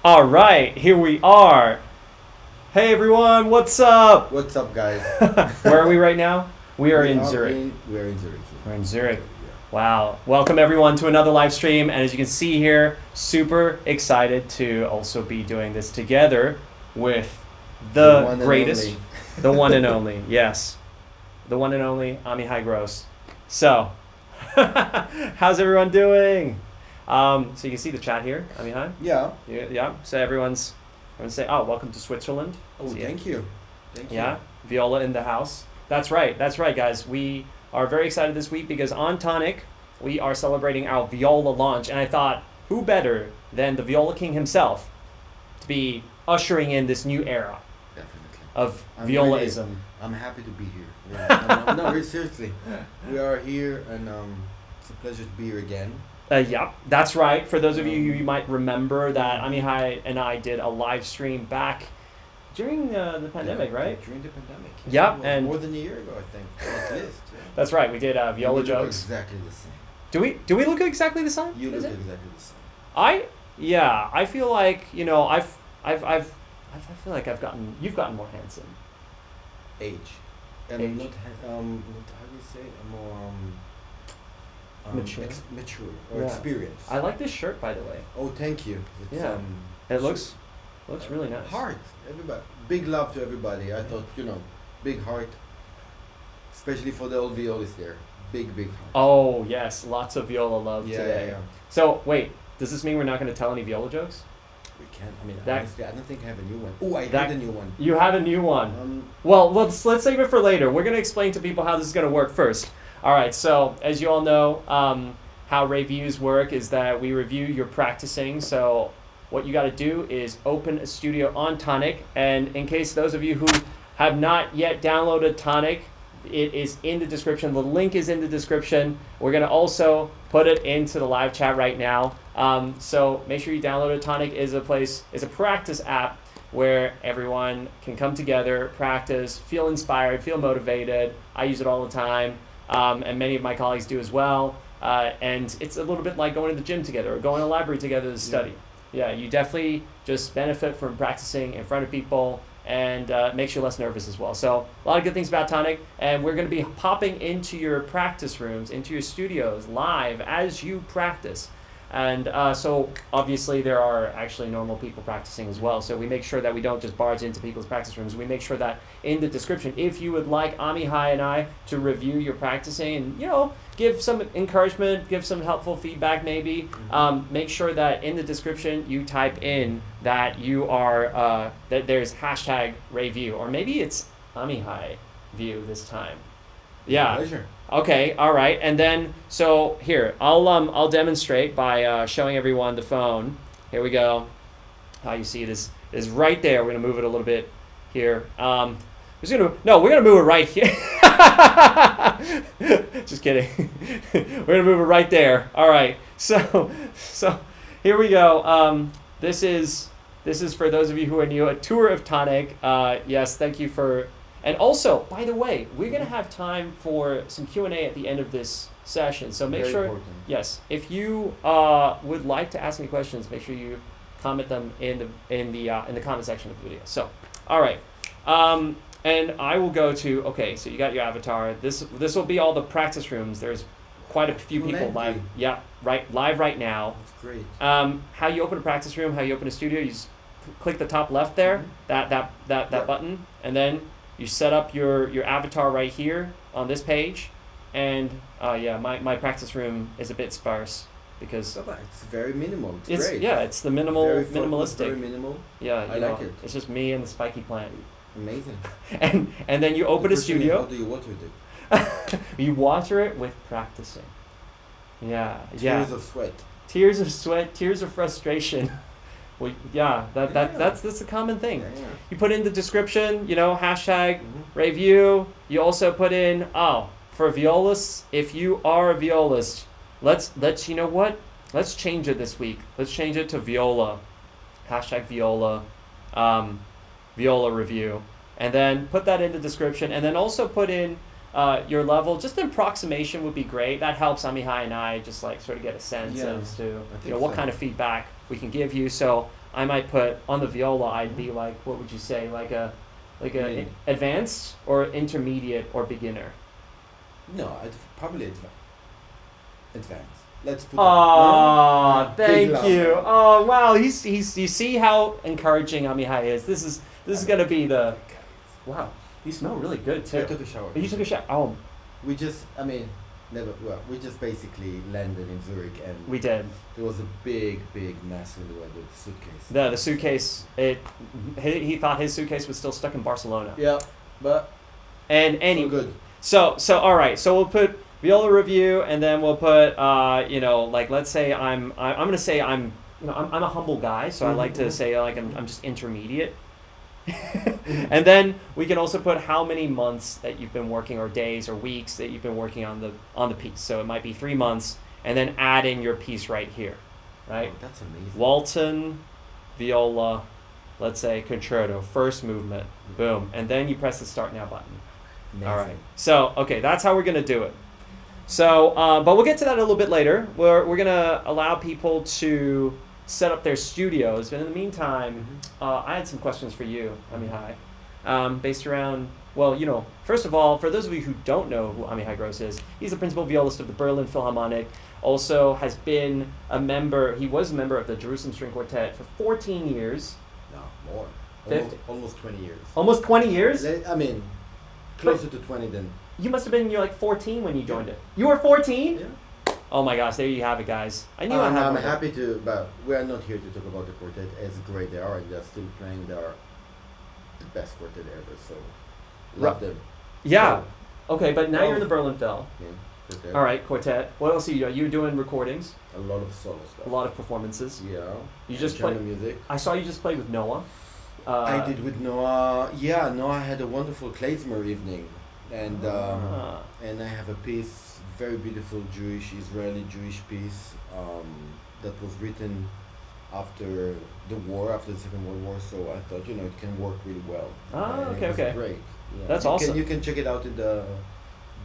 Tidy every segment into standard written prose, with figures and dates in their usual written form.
All right, here we are. Hey everyone, what's up? What's up, guys? Where are we right now? We are in Zurich. We're in Zurich. We're in Zurich. Yeah. Wow. Welcome everyone to another live stream. And as you can see here, super excited to also be doing this together with the greatest, the one and only, yes. The one and only Amihai Grosz. So, how's everyone doing? So you can see the chat here, Amihai? Yeah. Yeah. So everyone's say, oh, welcome to Switzerland. Oh, thank you. Thank you. Yeah, Viola in the house. That's right, guys. We are very excited this week because on Tonic, we are celebrating our Viola launch. And I thought, who better than the Viola King himself to be ushering in this new era Definitely. of Violaism. I'm happy to be here. Yeah. No, really, seriously. We are here, and it's a pleasure to be here again. Yeah, that's right. For those of you who might remember that Amihai and I did a live stream back during the pandemic, right? During the pandemic. Yeah, Well, and more than a year ago, I think, at least. Yeah. that's right. We did viola jokes. Exactly the same. Do we look exactly the same? You look exactly the same. I feel like I feel like you've gotten more handsome. Age. And Age. not how do you say more Mature. Mature or Yeah. experience. I like this shirt, by the way. Oh, thank you. It's, Yeah. It looks really nice. Heart, everybody. Big love to everybody. I thought, big heart, especially for the old violists there. Big heart. Oh yes, lots of viola love today. Yeah. So wait, does this mean we're not going to tell any viola jokes? We can't. I mean, That- honestly, I don't think I have a new one. Oh, I have a new one. You have a new one. Well, let's save it for later. We're going to explain to people how this is going to work first. All right, so as you all know, how reviews work is that we review your practicing. So what you got to do is open a studio on Tonic. And in case those of you who have not yet downloaded Tonic, it is in the description. The link is in the description. We're going to also put it into the live chat right now. So make sure you download it. Tonic is a practice app where everyone can come together, practice, feel inspired, feel motivated. I use it all the time. And many of my colleagues do as well. And it's a little bit like going to the gym together or going to the library together to study. Yeah, you definitely just benefit from practicing in front of people and makes you less nervous as well. So a lot of good things about Tonic. And we're going to be popping into your practice rooms, into your studios live as you practice. And so obviously there are actually normal people practicing as well. So we make sure that we don't just barge into people's practice rooms. We make sure that in the description, if you would like Amihai and I to review your practicing and, give some encouragement, give some helpful feedback maybe, make sure that in the description you type in that you are, that there's hashtag review, or maybe it's Amihai view this time. Yeah. Pleasure. Okay, all right, and then so here I'll demonstrate by showing everyone the phone. Here we go. How you see it is right there. We're gonna move it a little bit here. We're gonna move it right here. Just kidding. We're gonna move it right there. All right. So here we go. This is for those of you who are new, a tour of Tonic. Yes, thank you for. And also, by the way, we're going to have time for some Q&A at the end of this session. So make sure, important. yes, if you would like to ask any questions, make sure you comment them in the comment section of the video. So, all right, and I will go to. Okay, so you got your avatar. This will be all the practice rooms. There's quite a few people live. Yeah, live right now. That's great. How you open a practice room? How you open a studio? You just click the top left there. That button, and then you set up your avatar right here on this page, and my practice room is a bit sparse because It's very minimal. It's great. Yeah, it's the minimalistic. Very minimal. Yeah, I like it. It's just me and the spiky plant. Amazing. And then you open a studio. How do you water it? You water it with practicing. Yeah. Tears of sweat. Tears of sweat, tears of frustration. Well, that's a common thing. Yeah. You put in the description, hashtag review. You also put in, for violists, if you are a violist, let's change it this week. Let's change it to Viola. Hashtag Viola, Viola review. And then put that in the description. And then also put in your level. Just an approximation would be great. That helps Amihai and I just sort of get a sense as to what kind of feedback we can give you. So I might put on the viola. I'd be like, what would you say, like a advanced or intermediate or beginner? No, I'd probably advanced. Let's put. Oh, Big thank love, you. man. Oh, wow. He's. You see how encouraging Amihai is. This is gonna be the. Wow. You smell really good too. I took a shower. You took a shower. Oh, We just, I mean, never. Well, we just basically landed in Zurich, and we did. there was a big mess in the way with the suitcase. The suitcase. He thought his suitcase was still stuck in Barcelona. Yeah, but And so anyway. good. So all right. So we'll put viola review, and then we'll put like let's say I'm gonna say I'm a humble guy, so I like to say like I'm just intermediate. And then we can also put how many months that you've been working, or days or weeks that you've been working on the piece. So it might be 3 months, and then add in your piece right here, right? Oh, that's amazing. Walton, viola, let's say concerto, first movement, boom, and then you press the start now button. Amazing. All right. So okay, that's how we're gonna do it. So, but we'll get to that a little bit later. We're gonna allow people to set up their studios, but in the meantime, I had some questions for you, Amihai, based around. Well, first of all, for those of you who don't know who Amihai Grosz is, he's the principal violist of the Berlin Philharmonic. Also has been a member. He was a member of the Jerusalem String Quartet for 14 years. No, more. 50. Almost 20 years. Almost 20 years. I mean, closer to 20 than. You must have been like 14 when you joined it. You were 14? Yeah. Oh my gosh, there you have it, guys. I knew I had I'm one. happy to, but we are not here to talk about the quartet, as great they are, and they're still playing. They are the best quartet ever, so love them. Yeah. Okay, but now Well, you're in the Berlin Phil. Yeah, quartet. All right, quartet. What else are you doing? You're doing recordings, A lot of solo stuff. a lot of performances. Yeah. You just German play. music. I saw you just play with Noah. I did with Noah. Yeah, Noah had a wonderful klezmer evening, and I have a piece, very beautiful Israeli Jewish piece that was written after the war, after the Second World War. So I thought, it can work really well. And it was okay. Great. Yeah. That's awesome. You can check it out in the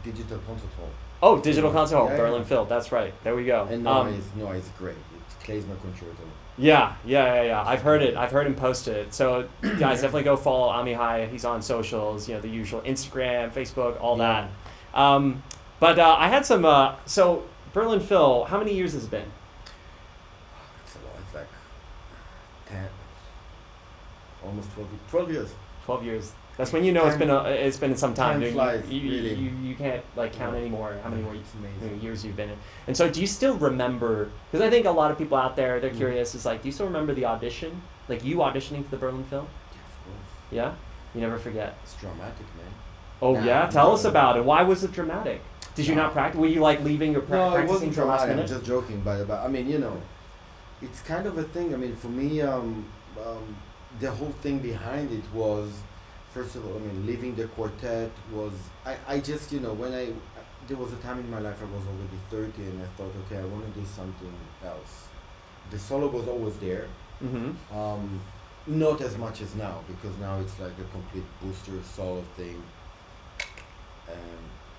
digital concert hall. Oh, Digital Concert Hall, Yeah, Berlin yeah. Phil. That's right. There we go. And Noah is great. It's klezmer concerto. Yeah. I've heard it. I've heard him post it. So guys, definitely go follow Amihai. He's on socials. The usual Instagram, Facebook, all Yeah. that. But I had some. So Berlin Phil, how many years has it been? It's a lot. It's like 10, almost 12 years. 12 years. That's when it's been some time. Time flies, you, really. you can't count anymore how many more It's amazing. years you've been in. And so do you still remember, because I think a lot of people out there, they're curious, is like, do you still remember the audition? Like you auditioning for the Berlin Phil? Yeah, of course. Yeah? You never forget. It's dramatic, man. Oh Nah, yeah? Tell us no. about it. Why was it dramatic? Did you No. not practice? Were you like leaving your No, it practicing wasn't for the last dramatic. I'm minute? just joking, but I mean, it's kind of a thing. I mean, for me, the whole thing behind it was, first of all, I mean, leaving the quartet was, I just, there was a time in my life I was already 30, and I thought, okay, I want to do something else. The solo was always there. Mm-hmm. Not as much as now, because now it's like a complete booster solo thing.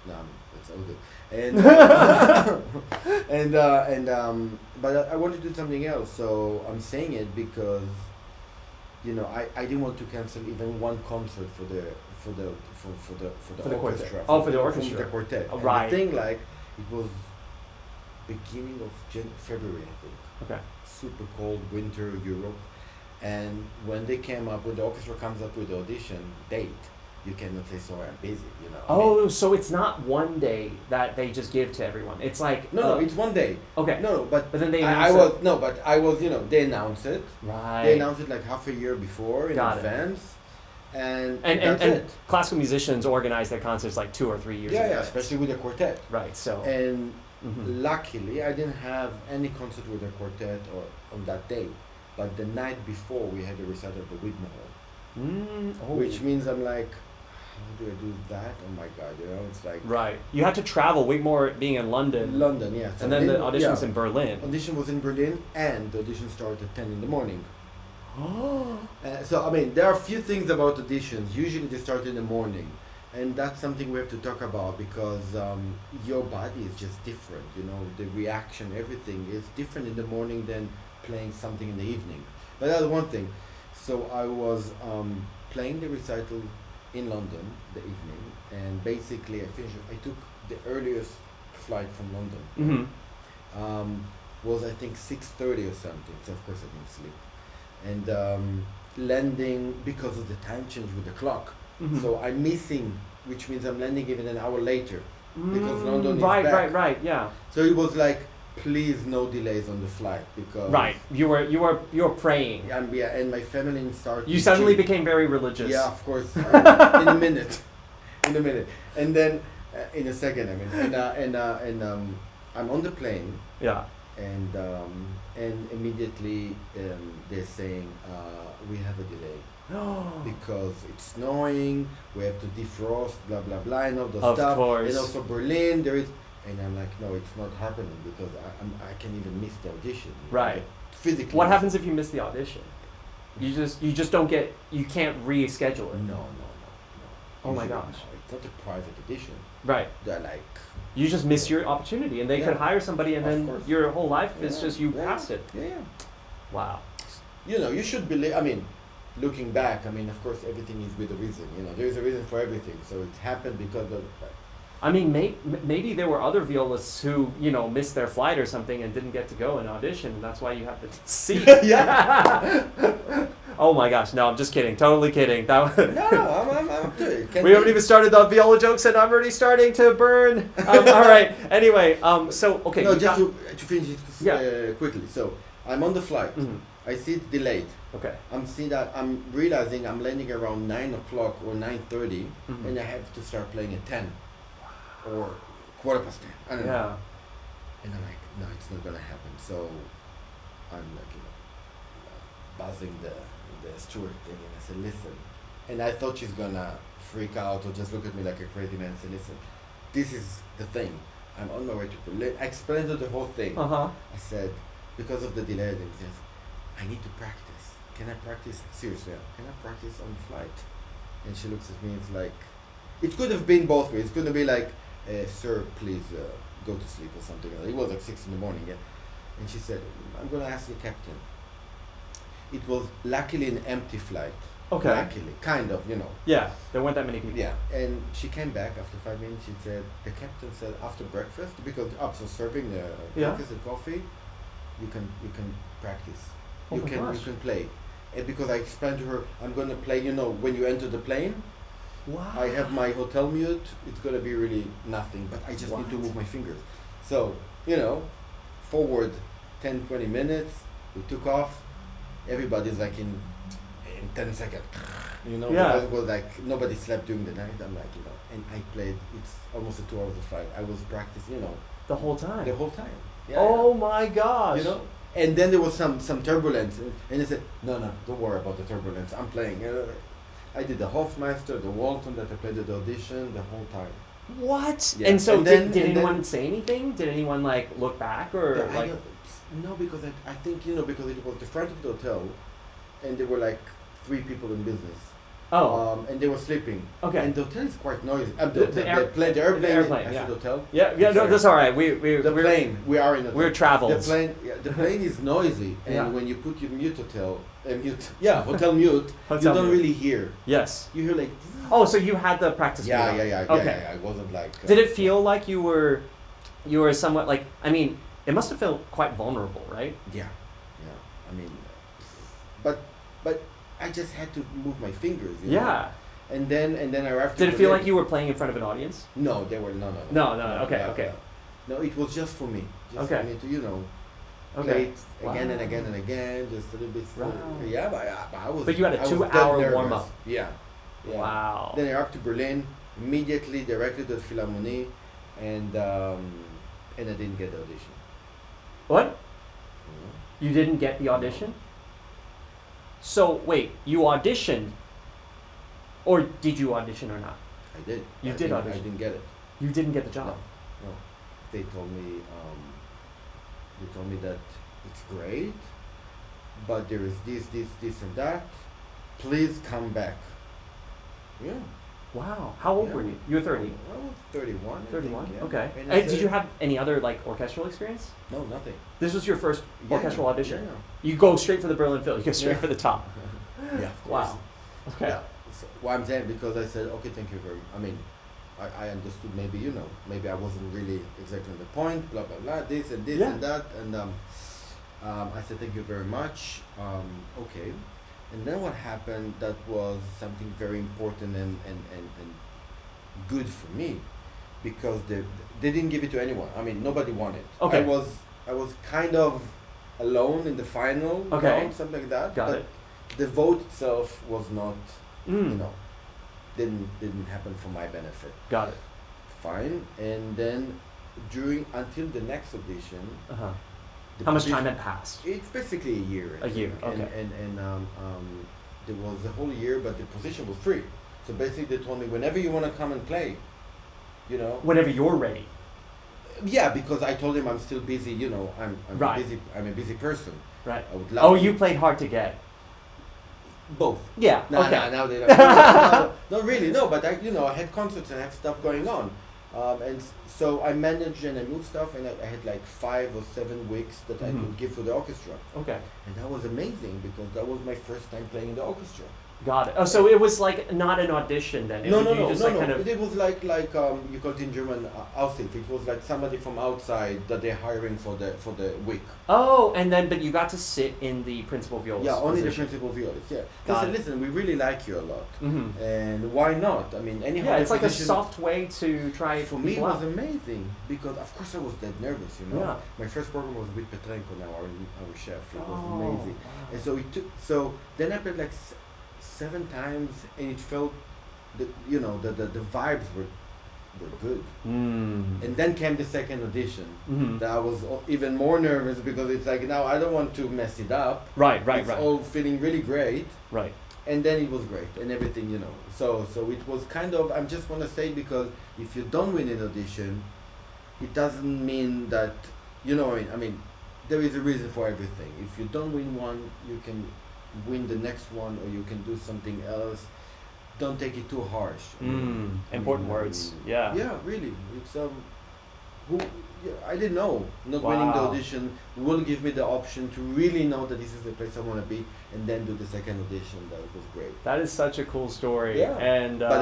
No, it's all good. And but I wanted to do something else. So I'm saying it because, I didn't want to cancel even one concert for the the quartet. orchestra. Oh, for the orchestra. For the quartet. Oh, And right. the thing, like, it was beginning of February, I think. Okay. Super cold winter Europe, and when the orchestra comes up with the audition date, you cannot say sorry, I'm busy. Oh, so it's not one day that they just give to everyone. It's like No, it's one day. okay. No, but But then they I announce was no, but I was. They announced it. Right. They announced it like half a year before in Got it. advance, and And that's it. classical musicians organize their concerts like 2 or 3 years. in Yeah, advance. especially with the quartet. Right. So. And Mhm. luckily, I didn't have any concert with the quartet or on that day. But the night before, we had a recital at the Wigmore Hall, which means I'm like, how do I do that? Oh my God, it's like Right. You had to travel. Wigmore being in London. London, yeah. So And then the audition was yeah. in Berlin. Audition was in Berlin, and the audition started at 10 in the morning. Oh. So I mean, there are a few things about auditions. Usually they start in the morning, and that's something we have to talk about because your body is just different. The reaction, everything is different in the morning than playing something in the evening. But that's one thing. So I was playing the recital in London the evening, and basically I finished. I took the earliest flight from London. Mm-hmm. Was I think 6:30 or something. So of course I didn't sleep, and landing because of the time change with the clock. Mm-hmm. So I'm missing, which means I'm landing even an hour later because London is right, back. right, yeah. So it was like, please no delays on the flight because Right, you were praying. and my family started. You suddenly became very religious. Yeah, of course. In a minute, and then in a second. I mean, and I'm on the plane. Yeah. And immediately they're saying we have a delay because it's snowing. We have to defrost, blah blah blah, and all the Of stuff. course. And also Berlin, there is. And I'm like, no, it's not happening because I can even miss the audition. Right. Physically. What happens if you miss the audition? You just don't get. You can't reschedule it. No. Oh my Usually, gosh. no, it's not a private audition. Right. They're like. You just miss your opportunity, and they Yeah. could hire somebody, and Of then course. your whole life is Yeah, just you yeah, passed it. Yeah. Wow. You should believe. I mean, looking back, I mean, of course, everything is with a reason. There is a reason for everything. So it happened because of. I mean, maybe there were other violists who, missed their flight or something and didn't get to go and audition, and that's why you have the seat. Yeah. Oh my gosh, no, I'm just kidding. Totally kidding. No, I'm up to it. We haven't even started the viola jokes, and I'm already starting to burn. All right. Anyway, so, okay. No, just to finish it Yeah. quickly. So I'm on the flight. Mhm. I see it delayed. Okay. I'm realizing I'm landing around 9 o'clock or 9:30, Mhm. and I have to start playing at 10 or 10:15. I don't know. Yeah. And I'm like, no, it's not gonna happen. So I'm like, buzzing the steward thing, and I said, listen. And I thought she's gonna freak out or just look at me like a crazy man and say, listen, this is the thing. I'm on my way to Berlin. I explained her the whole thing. Uh-huh. I said, because of the delay, they said, I need to practice. Can I practice? Seriously, can I practice on flight? And she looks at me, it's like, it could have been both ways. It could have been like, sir, please go to sleep or something. It was like 6 in the morning, yeah. And she said, I'm going to ask the captain. It was luckily an empty flight. Okay. Luckily, kind of, Yeah, there weren't that many people. Yeah, and she came back after 5 minutes. She said, the captain said after breakfast, because after serving the breakfast and coffee, you can practice. Oh my gosh. You can play. And because I explained to her, I'm going to play, when you enter the plane, Wow. I have my hotel mute. It's going to be really nothing, but I just need to What? move my fingers. So, forward 10, 20 minutes, we took off. Everybody's like in 10 seconds. Yeah. Because it was like nobody slept during the night. I'm like, and I played, it's almost a 2 hours of flight. I was practicing, The whole time. the whole time. Yeah, Oh my gosh. And then there was some turbulence, and they said, no, don't worry about the turbulence. I'm playing. I did the Hofmeister, the Walton that I played at the audition the whole time. What? Yeah. And so And then- did and anyone then- say anything? Did anyone look back or Yeah, like? no, because I think because it was the front of the hotel, and there were like 3 people in business. Oh. And they were sleeping. Okay. And the hotel is quite noisy. The airplane, the airplane. I yeah. said hotel. Yeah. No, Sorry. that's all right. The plane. We are in. We're travels. The plane is noisy, and Yeah. when you put your hotel mute, Hotel you don't mute. really hear. Yes. You hear like. Oh, so you had the practice. Yeah. Okay. Yeah. I wasn't like. Did it feel like you were somewhat like? I mean, it must have felt quite vulnerable, right? Yeah. I mean, but I just had to move my fingers. Yeah. And then I arrived. Did it feel like you were playing in front of an audience? No, they were no. No. Okay. No, it was just for me. Just Okay. for me to play Okay. it again and again and again, just a little bit. Wow. Yeah, but I was. But you had a I was 2 dead hour nervous. warm up. Yeah. Wow. Then I arrived to Berlin immediately, directly to the Philharmonic, and I didn't get the audition. What? You didn't get the audition? So wait, you auditioned, or did you audition or not? I did. You I did didn't- audition. I didn't get it. You didn't get the job. No. They told me. They told me that it's great, but there is this, and that. Please come back. Yeah. Wow. How old Yeah. were you? You were 30. I was 31. I 31. think, yeah. Okay. And I And did said- you have any other like orchestral experience? No, nothing. This was your first Yeah, orchestral audition. Yeah. You go straight for the Berlin Phil. You go straight Yeah. for the top. Yeah, of course. Wow. Okay. Yeah. So, well, I'm saying because I said, okay, thank you very. I mean, I understood maybe maybe I wasn't really exactly on the point. Blah blah blah. This and this Yeah. and that, and I said thank you very much. Okay, and then what happened? That was something very important and good for me, because they didn't give it to anyone. I mean, nobody won it. Okay. I was kind of alone in the final Okay. round, something like that. Got but it. the vote itself was not, Mm. didn't happen for my benefit. Got it. Fine. And then until the next audition, Uh-huh. the How much position- time had passed? It's basically a year. I A year, think. okay. And there was a whole year, but the position was free. So basically, they told me whenever you want to come and play, Whenever you're ready. Yeah, because I told him I'm still busy. I'm Right. busy. I'm a busy person. Right. I would love. Oh, to- you played hard to get. both. Yeah. No, okay. now they don't. No, not really. No, but I had concerts and I had stuff going on, so I managed and I moved stuff, and I had like 5 or 7 weeks that I Mhm. could give to the orchestra, Okay. and that was amazing because that was my first time playing in the orchestra. Got it. Oh, so it was like not an audition then. No, You just like kind of. It was like you call it in German Aushilfe. It was like somebody from outside that they're hiring for the week. Oh, and then but you got to sit in the principal violist. Yeah, only the position. principal violist. Yeah, they Got said, it. listen, we really like you a lot, Mhm. and why not? I mean, any Yeah, it's like a position- soft way to try For me, it people was out. amazing because, of course, I was that nervous. Yeah. My first program was with Petrenko, now our chef. It was Oh, amazing, wow. and so it took. So then I played like 7 times, and it felt, the vibes were good. Mm. And then came the second audition. Mhm. That I was even more nervous because it's like now I don't want to mess it up. Right. It's all feeling really great. Right. And then it was great and everything, So it was kind of, I just want to say, because if you don't win an audition, it doesn't mean that, I mean, there is a reason for everything. If you don't win one, you can win the next one, or you can do something else. Don't take it too harsh. Important words. Yeah. Yeah, really. It's I didn't know. Not winning the Wow. audition will give me the option to really know that this is the place I want to be, and then do the second audition. That was great. That is such a cool story. Yeah. And But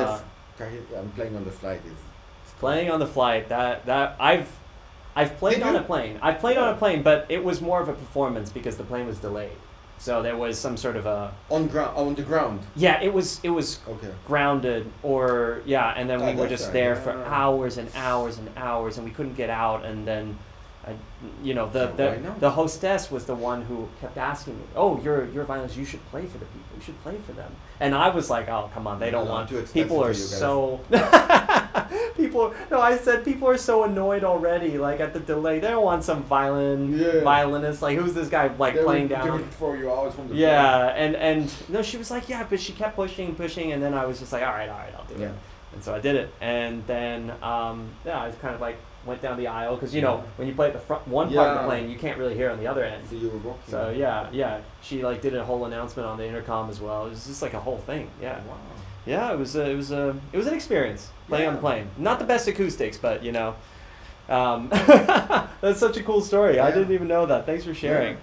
if I'm playing on the flight, it's playing on the flight, that I've played Did on you? a plane. I've played on a plane, but it was more of a performance because the plane was delayed. So there was some sort of a on the ground. yeah. It was Okay. grounded, or yeah, and then we Oh, were that's just right. there Yeah. for hours and hours and hours, and we couldn't get out. And then, Why not? the hostess was the one who kept asking me, "Oh, you're a violist. You should play for the people. You should play for them." And I was like, "Oh, come on, they don't No, want." too expensive People are for you guys. so No, I said people are so annoyed already. Like at the delay, they don't want some violinist. Like who's this guy like playing down? for you hours from the Yeah, and no, she was like, yeah, but she kept pushing, and then I was just like, all right, I'll do Yeah. it. And so I did it, and then I kind of like went down the aisle because when you play at the front one part of the Yeah. plane, you can't really hear on the other end. So you were rocking. So yeah, she like did a whole announcement on the intercom as well. It was just like a whole thing. Yeah, Wow. yeah, it was an experience playing on the Yeah. plane. Not the best acoustics, but that's such a cool story. I Yeah. didn't even know that. Thanks for sharing.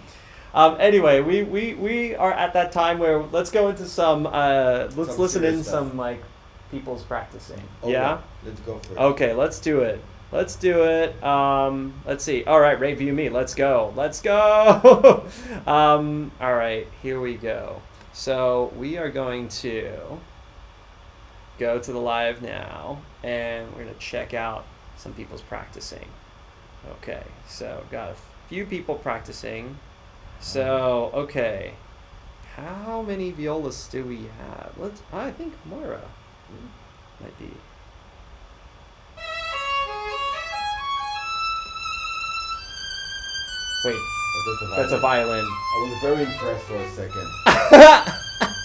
Anyway, we are at that time where let's go into some let's Some listen serious in stuff. some like people's practicing. Okay, Yeah. Let's go for it. Okay, let's do it. Let's do it. Let's see. All right, review me. Let's go. Let's go. All right, here we go. So we are going to go to the live now, and we're gonna check out some people's practicing. Okay, so got a few people practicing. So okay, how many violists do we have? I think Moira might be. Wait, Oh, that's a violin. I was very impressed for a second.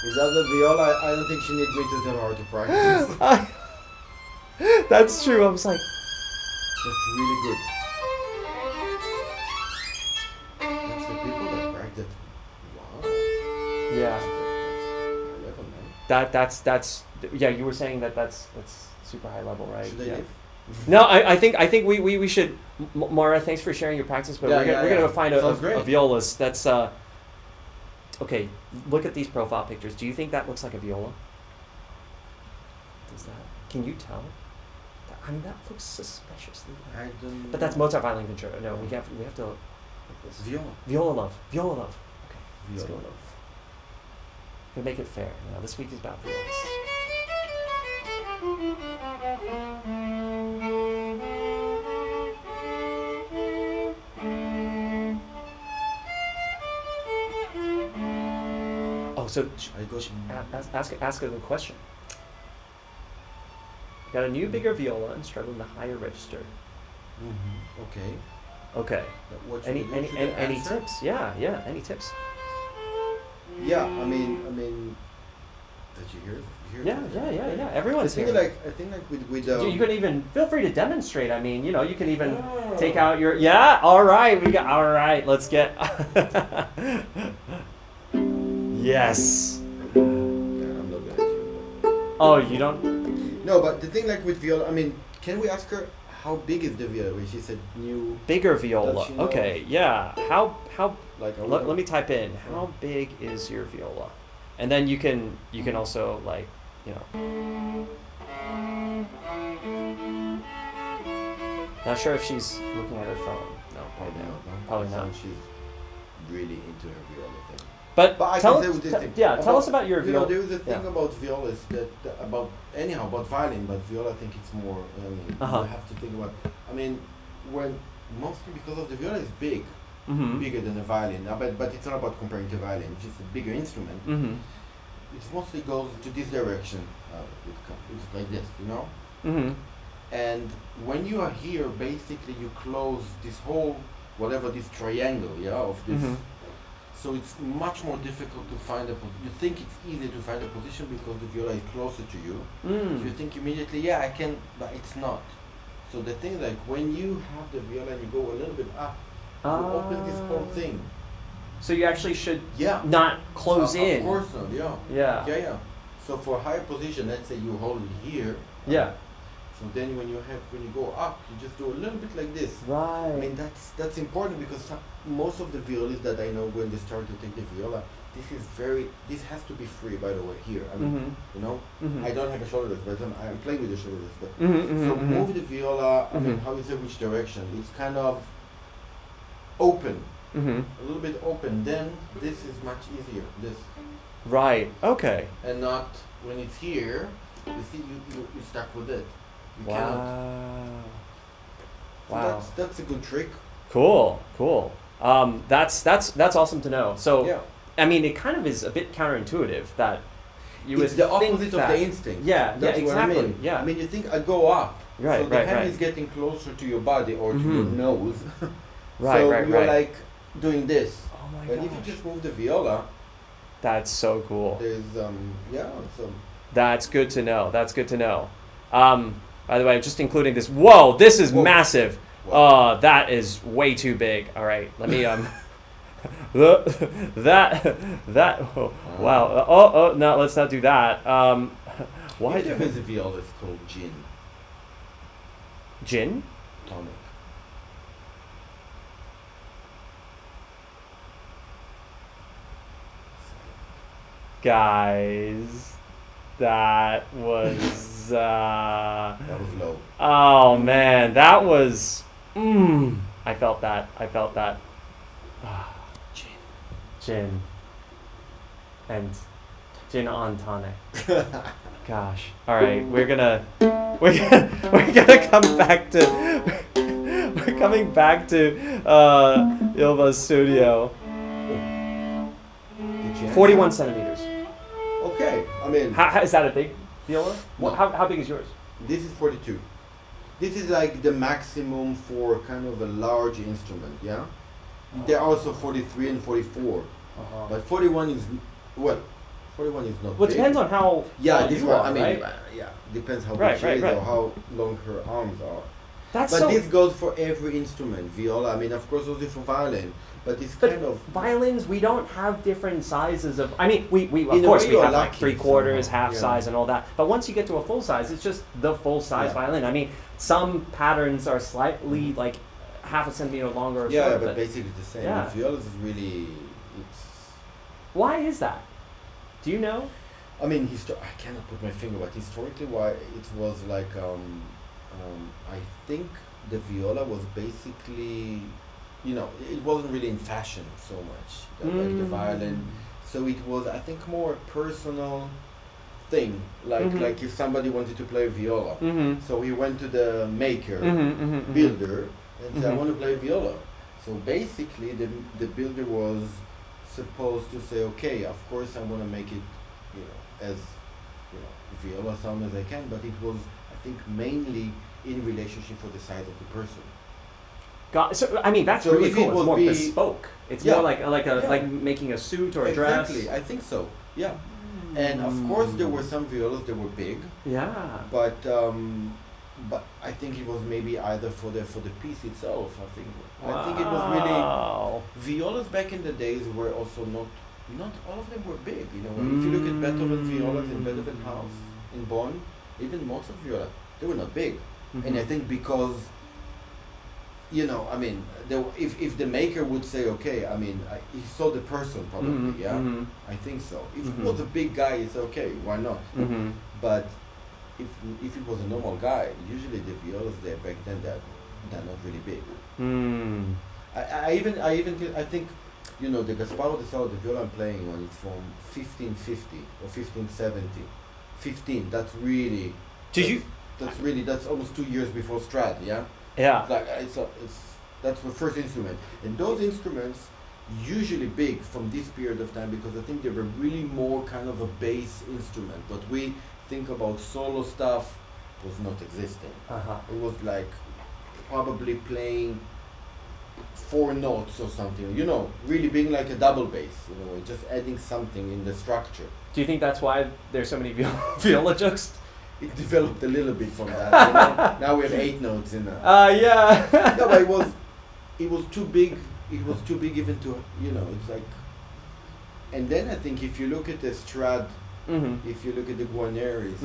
Is that the viola? I don't think she needs me to tell her to practice. That's true. I was like, That's really good. That's the people that practice. Wow. yeah, That's level, man. that's yeah. You were saying that's super high level, right? Should I Yeah. leave? No, I think we should. Mara, thanks for sharing your practice, but we're gonna go find a violist. That's okay. Look at these profile pictures. Do you think that looks like a viola? Does that? Can you tell? I mean, that looks suspiciously. I don't. But that's Mozart violin concerto. No, we have to. Look at this. Violalove. Okay, let's go. To make it fair. Now this week is about violas. Oh, so ask a question. Got a new, bigger viola and struggling the higher register. Mm-hmm. Okay. What Any tips? Yeah. Any tips? Yeah, I mean. Did you hear? Yeah. Everyone's here. I think with you can even feel free to demonstrate. I mean, you can even take out your. Yeah. All right. All right. Let's get. Yes. Yeah, I'm not gonna do Oh, you don't. No, but the thing with viola, I mean, can we ask her how big is the viola? She said new. Bigger viola. Okay. Yeah. How? Let me type in. How big is your viola? And then you can also Not sure if she's looking at her phone. No, probably not. She's really into her viola thing. But I tell can say this thing. Tell us about your viola. There is a thing about violas about violin, but viola I think it's more. I mean, you have to think about. I mean, when mostly because of the viola is big. Mm-hmm. Bigger than a violin, but it's not about comparing to violin. It's just a bigger instrument. Mm-hmm. It mostly goes to this direction. It's like this, Mm-hmm. And when you are here, basically you close this whole this triangle, of this. Mm-hmm. So it's much more difficult to find you think it's easy to find a position because the viola is closer to you. Mm. So you think immediately, I can, but it's not. So the thing when you have the viola and you go a little bit up. To open this whole thing. So you actually should not close in. Of course not, yeah. So for higher position, let's say you hold it here. Yeah. So then when you go up, you just do a little bit like this. Right. I mean that's important because most of the violists that I know when they start to take the viola, this has to be free, by the way, here. I mean, I don't have a shoulderless, but I'm playing with the shoulderless. But move the viola. I mean, how you say which direction? It's kind of open, a little bit open. Then this is much easier. This. Right. Okay. And not when it's here. You see, you stuck with it. You cannot. Wow. So that's a good trick. Cool. That's awesome to know. So, I mean, it kind of is a bit counterintuitive that you would think the opposite of the instinct. Yeah. That's exactly. What I mean. Yeah. I mean, you think I go up. Right. So the hand is getting closer to your body or to your nose. Right. So you're like doing this. Oh my god. But if you just move the viola. That's so cool. There's That's good to know. By the way, I'm just including this. Whoa, this is massive. That is way too big. All right, let me wow. No, let's not do that. Why there is a viola called Chen? Chen? Tonic. Guys, that was that was low. Oh man, that was I felt that. Gin. And gin on tonic. Gosh. All right, we're gonna come back to we're coming back to Ylva's studio. 41 centimeters. Okay, I mean... How, is that a big viola? No. How big is yours? This is 42. This is like the maximum for kind of a large instrument, yeah? There are also 43 and 44. But 41 is... 41 is not Well, it big. depends on how this you one, are, I mean, right? Depends how big she is or how long her arms are. That's but so. this goes for every instrument. Viola, I mean, of course, also for violin, but it's But kind of violins, we don't have different sizes of. I mean, we In of a course way we you're have like lucky 3/4, somehow, half yeah. size, and all that. But once you get to a full size, it's just the full size Yeah. violin. I mean, some patterns are slightly like half a centimeter longer or yeah, shorter. but basically the same. Yeah. With violas is really it's. Why is that? Do you know? I mean, I cannot put my finger, but historically, why it was like I think the viola was basically, it wasn't really in fashion so much like the violin. So it was, I think, more a personal thing. Like if somebody wanted to play viola, so he went to the maker, builder, and said, "I want to play viola." So basically, the builder was supposed to say, "Okay, of course, I want to make it, as viola sound as I can," but it was, I think, mainly in relationship for the size of the person. So I mean, that's So really if it cool. It's would more be- bespoke. It's Yeah. more like Yeah. like making a suit or a dress. Exactly, I think so. Yeah, and of course there were some violas that were big, Yeah. but I think it was maybe either for the piece itself. I think it was really Wow. violas back in the days were also not all of them were big. If you look at Beethoven violas in Beethoven House in Bonn, even Mozart viola, they were not big. And I think because, I mean, if the maker would say, okay, I mean, he saw the person probably, yeah? I think so. If it was a big guy, it's okay, why not? But if it was a normal guy, usually the violas there back then, they're not really big. I think, the Gasparo de Salo, the viola I'm playing on, it's from 1550 or 1570. 15, that's really... That's almost 2 years before Strad, yeah? Yeah. Like that's the first instrument, and those instruments usually big from this period of time because I think they were really more kind of a bass instrument. But we think about solo stuff was not existing. It was like probably playing 4 notes or something. Really being like a double bass. Just adding something in the structure. Do you think that's why there's so many viola jokes? It developed a little bit from that. Now we have 8 notes in there. Yeah. No, but it was too big. It was too big even to, it's like. And then I think if you look at the Strad, if you look at the Guarneris,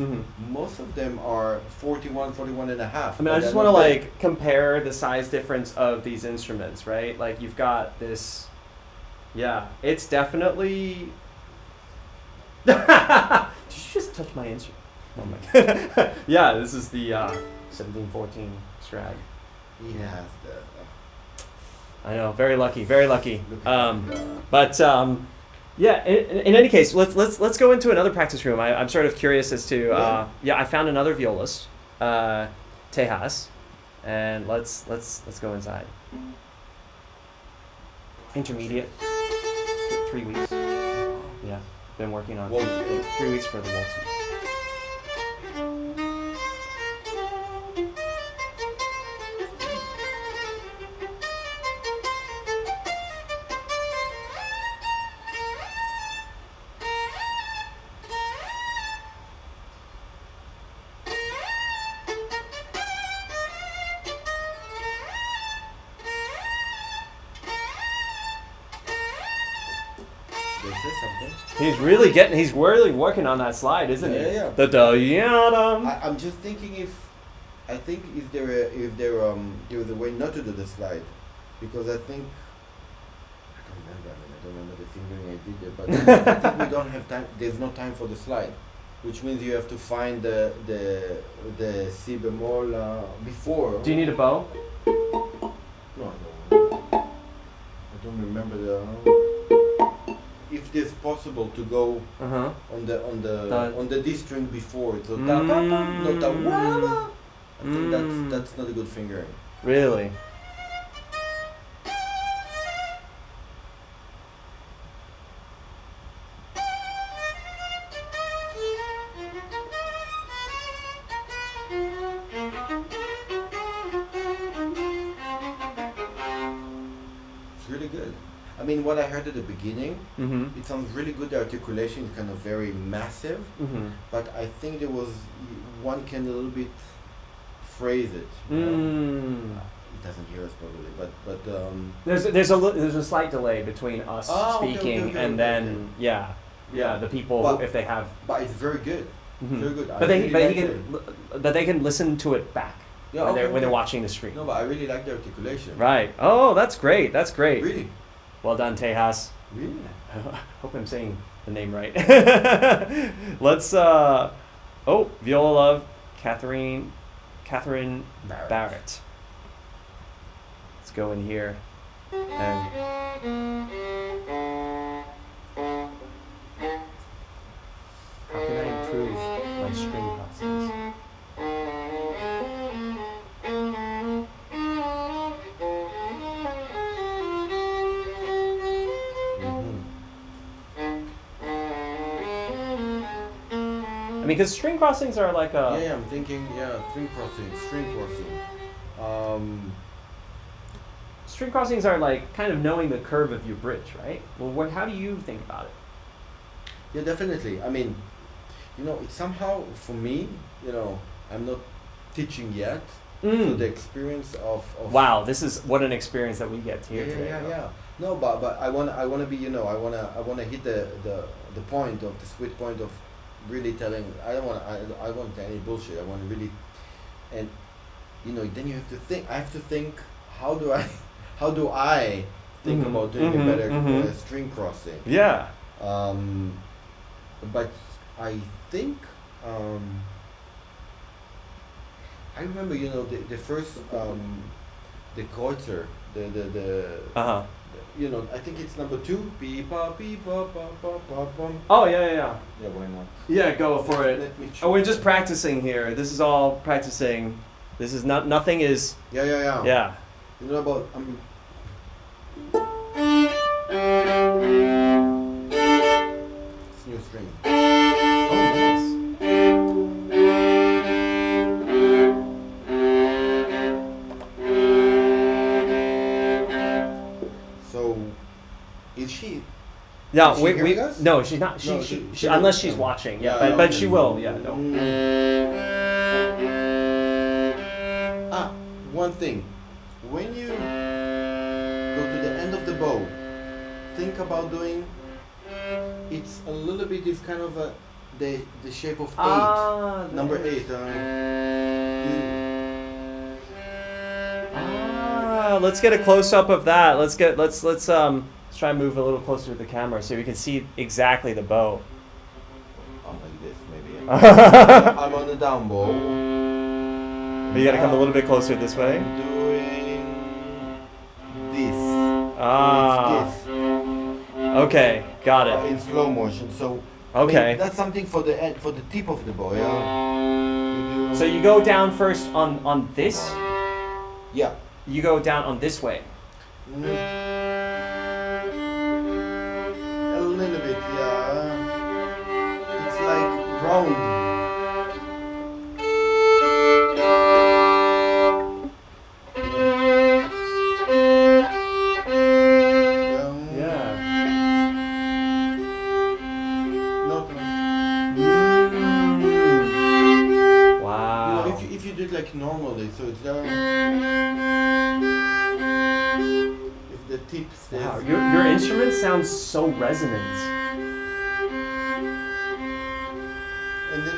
most of them are 41 and a half. I mean, I just want to compare the size difference of these instruments, right? Like you've got this. Yeah, it's definitely. Did you just touch my instrument? Oh my god. Yeah, this is the 1714 Strad. He has the. I know, very lucky, very lucky. Yeah. In any case, let's go into another practice room. I'm sort of curious as to. I found another violist, Tejas, and let's go inside. Intermediate, 3 weeks. Yeah, been working on 3 weeks for the Walton. He's really working on that slide, isn't he? Yeah. I'm just thinking if there was a way not to do the slide, because I think I don't remember the fingering I did there, but I think we don't have time. There's no time for the slide, which means you have to find the si bemol before. Do you need a bow? No, I don't remember the. If it's possible to go on the D string before, so I think that's not a good fingering. Really? It's really good. I mean, what I heard at the beginning, it sounds really good. The articulation is kind of very massive, but I think there was one can a little bit phrase it. Mm. He doesn't hear us probably, but There's a slight delay between us speaking and then the people if they have. But it's very good. Mm-hmm. Very good. But they can listen to it back when they're watching the stream. No, but I really like the articulation. Right. Oh, that's great. That's great. Really. Well done, Tejas. Really. Hope I'm saying the name right. Let's VIOLALOVE, Katherine Barrett. Let's go in here and how can I improve my string crossings? Because string crossings are like a... Yeah, I'm thinking, string crossing. String crossings are like kind of knowing the curve of your bridge, right? Well, how do you think about it? Yeah, definitely. I mean, it's somehow, for me, I'm not teaching yet. So the experience of... Wow, this is what an experience that we get here today. Yeah. No, but I wanna be, I wanna hit the point of the sweet point of really telling. I want any bullshit. I want to really, and then you have to think. I have to think. How do I think about doing a better string crossing? Yeah. But I think I remember the first the Kreutzer I think it's number 2. Beep pa beep pa pa pa pa pum. Oh yeah. Yeah, why not? Yeah, go for it. Let me Oh, we're just practicing here. This is all practicing. This is nothing is. Yeah. Yeah. You know about it's new string. Oh, nice. So, is she? No, is she hearing us? No, she's not. She unless she's watching. Yeah, but she will. Yeah, no. One thing. When you go to the end of the bow, think about doing. It's a little bit. It's kind of the shape of 8. Number 8. Let's get a close up of that. Let's try and move a little closer to the camera so we can see exactly the bow. Oh, like this maybe. I'm on the down bow. But you gotta come a little bit closer this way. I'm doing this. It's this. Okay, got it. In slow motion. So okay. That's something for the end, for the tip of the bow. Yeah. So you go down first on this. Yeah. You go down on this way. A little bit, yeah. It's like round. Wow. If you do it like normally, so it's if the tip stays. Wow, your instrument sounds so resonant. And then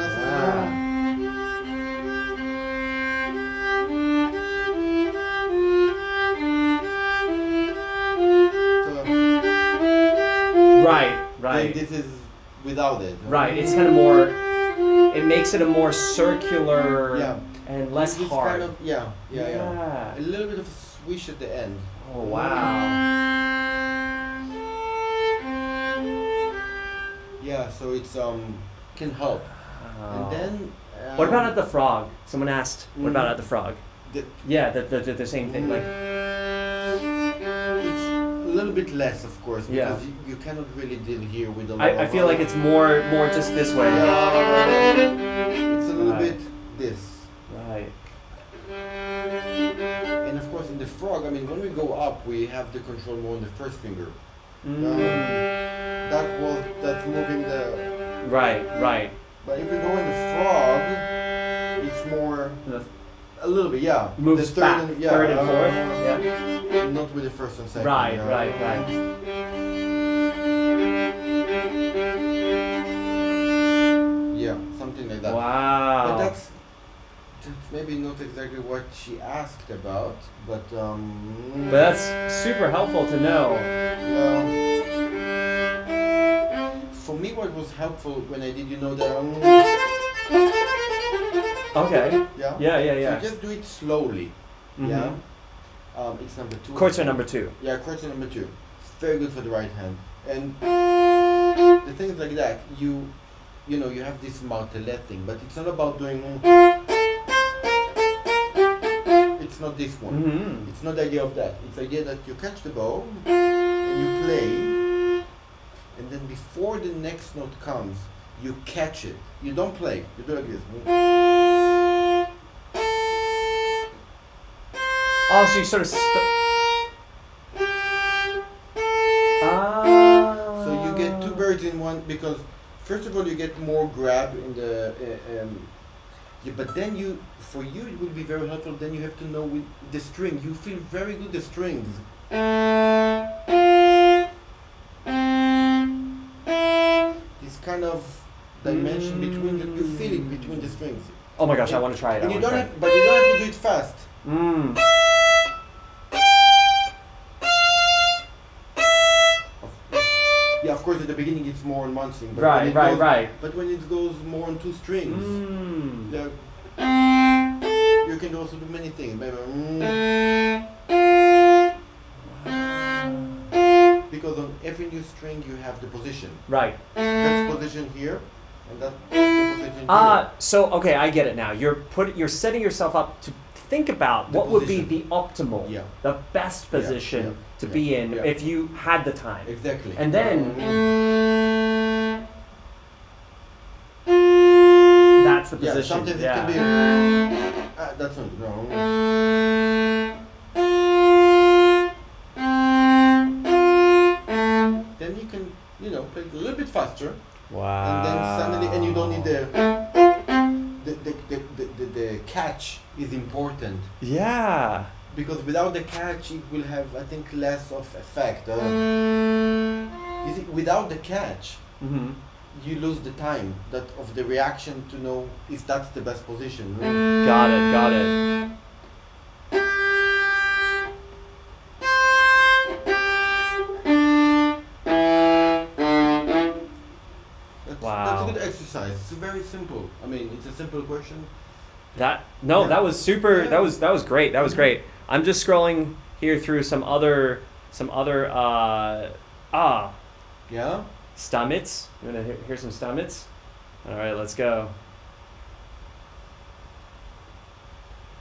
Right. Then this is without it. Right, it's kind of more. It makes it a more circular and less it's hard. Kind of, yeah. A little bit of a swish at the end. Oh wow. Yeah, so it's can help. And then. What about at the frog? Someone asked. What about at the frog? The same thing. Like. It's a little bit less, of course, because you cannot really deal here with a lot I feel like it's more just this way. It's a little bit this. Right. And of course, in the frog, I mean, when we go up, we have the control more on the first finger. That's moving the. Right. But if we go in the frog, it's more A little bit, yeah. Moves the back, and, yeah, third and fourth. Yeah. Not with the first and second. Right, yeah. right. Yeah, something like that. Wow. But that's maybe not exactly what she asked about, but But that's super helpful to know. For me, what was helpful when I did, you know, the Okay. yeah. Yeah. So just do it slowly. Mhm. Yeah. It's number 2. Chords are number 2. Yeah, chords are number 2. It's very good for the right hand. And the things like that, you know, you have this martelet thing, but it's not about doing. It's not this one. Mm-hmm. It's not the idea of that. It's the idea that you catch the bow and you play, and then before the next note comes, you catch it. You don't play. You do like this. Oh, so you sort of. So you get 2 birds in one, because first of all you get more grab in the. But then for you it will be very helpful. Then you have to know with the string. You feel very good the strings. This kind of dimension between you feel it between the strings. Oh my gosh, I want to try it. And you don't have, but you don't have to do it fast. Mm. Yeah, of course at the beginning it's more on one string. But Right. But when it goes more on 2 strings, Mm. you can also do many things. Because on every new string you have the position. Right. That's position here, and that's the position here. So okay, I get it now. You're setting yourself up to think about The what would be position. the optimal, Yeah. the best position to be in if you had the time. Exactly. And then that's the position. Sometimes it can be. That's not no. Then you can, play it a little bit faster. Wow. And then suddenly, and you don't need the catch is important, Yeah. because without the catch it will have, I think, less of effect. You see, without the catch, Mm-hmm. you lose the time of the reaction to know if that's the best position. Got it. That's a good exercise. It's very simple. I mean, it's a simple question. That was super. Yeah. That was great. That was great. I'm just scrolling here through some other Yeah. Stamitz. You want to hear some Stamitz? All right, let's go.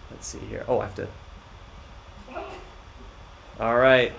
Let's see here. Oh, I have to. All right.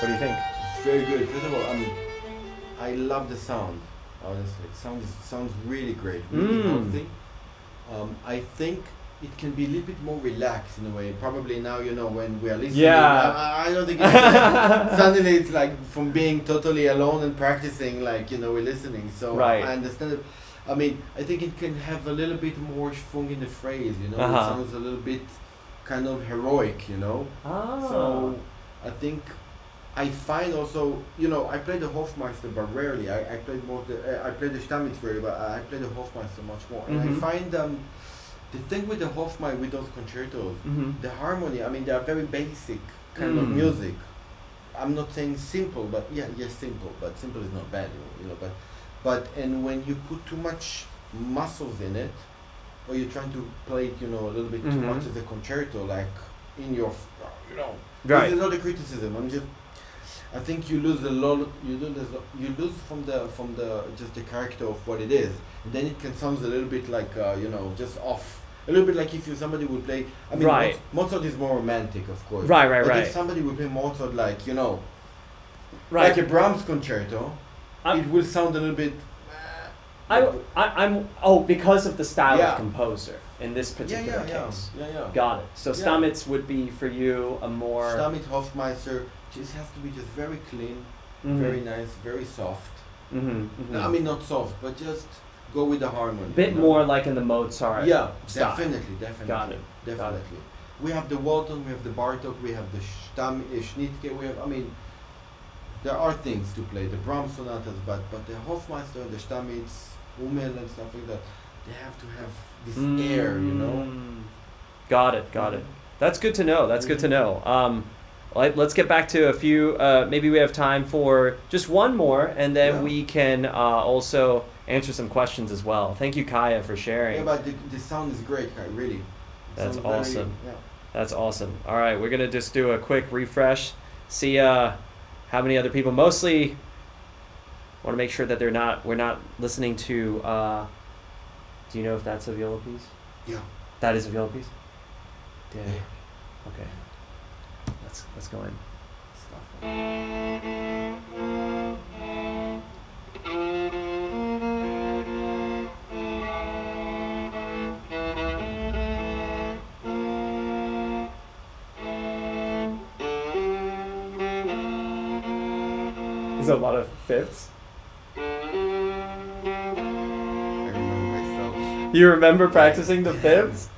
What do you think? Very good. First of all, I love the sound. Honestly, it sounds really great, really healthy. I think it can be a little bit more relaxed in a way. Probably now, when we are listening. Yeah. I don't think it's suddenly it's like from being totally alone and practicing, we're listening. So Right. I understand it. I mean, I think it can have a little bit more schwung in the phrase. It sounds a little bit kind of heroic. Ah. So I think I find also, I play the Hofmeister, but rarely. I play more I play the Stamitz rarely, but I play the Hofmeister much more. And I find the thing with the Hofmeister, with those concertos, Mm-hmm. the harmony. I mean, they are very basic kind of music. I'm not saying simple, but yes, simple. But simple is not bad, But and when you put too much muscles in it, or you're trying to play it, a little bit too much as a concerto, like in your, Right. This is not a criticism. I think you lose a lot. You lose from the just the character of what it is. And then it can sound a little bit like just off. A little bit like if somebody would play. I mean, Right. Mozart is more romantic, of course. Right. But if somebody would play Mozart like Right. like a Brahms concerto, it will sound a little bit. I'm because of the style Yeah. of composer in this particular case. Yeah. Got it. So Stamitz would be for you a more Stamitz, Hofmeister just has to be just very clean, very nice, very soft. No, I mean not soft, but just go with the harmony. Bit more like in the Mozart. Yeah, style. definitely. Got it. Definitely. We have the Walton, we have the Bartok, we have the Schnittke. There are things to play. The Brahms sonatas, but the Hofmeister, the Stamitz, Hummel and stuff like that, they have to have this air, Got it. That's good to know. That's good to know. Let's get back to a few. Maybe we have time for just one more, and then we can also answer some questions as well. Thank you, Kaija, for sharing. Yeah, but the sound is great, Kai, really. That's Sounds awesome. Very, That's awesome. All right, we're gonna just do a quick refresh. See how many other people. Mostly, want to make sure that we're not listening to. Do you know if that's a viola piece? Yeah. That is a viola piece. Yeah. Okay. Let's go in. There's a lot of fifths. I remember myself. You remember practicing the fifths?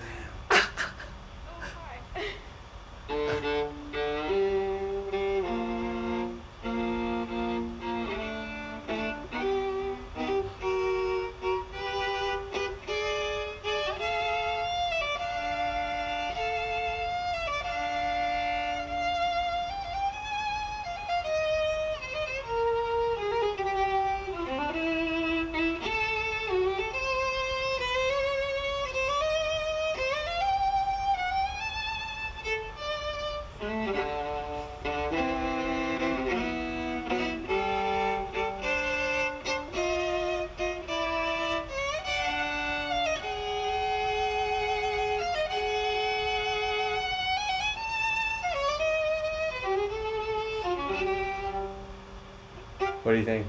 What do you think?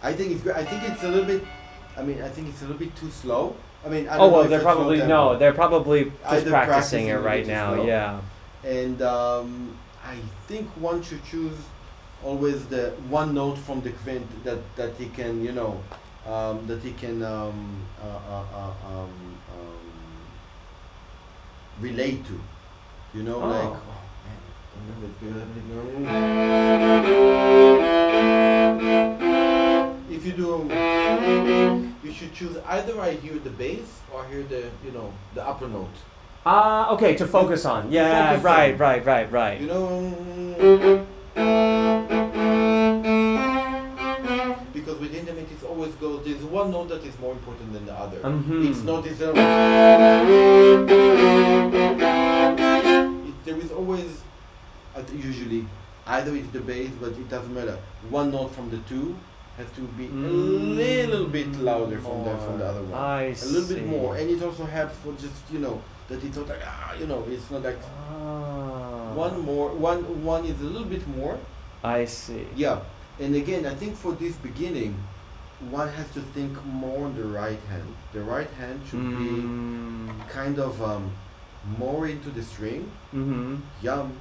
I think it's great. I think it's a little bit. I think it's a little bit too slow. I don't know if they're it's probably slow tempo. they're probably just Either practicing it a right little now. too slow. Yeah. And I think one should choose always the one note from the quint that he can relate to, like. If you do, you should choose either I hear the bass or I hear the upper note. Okay, to focus on. Yeah, focus right. Because with Hindemith it always goes, there's one note that is more important than the other. It's not this. There is always, usually, either it's the bass, but it doesn't matter. One note from the two has to be a little bit louder from the other one. I see. A little bit more, and it also helps for just that it's not like it's not like one is a little bit more. I see. Yeah, and again, I think for this beginning, one has to think more on the right hand. The right hand should be kind of more into the string. Yum,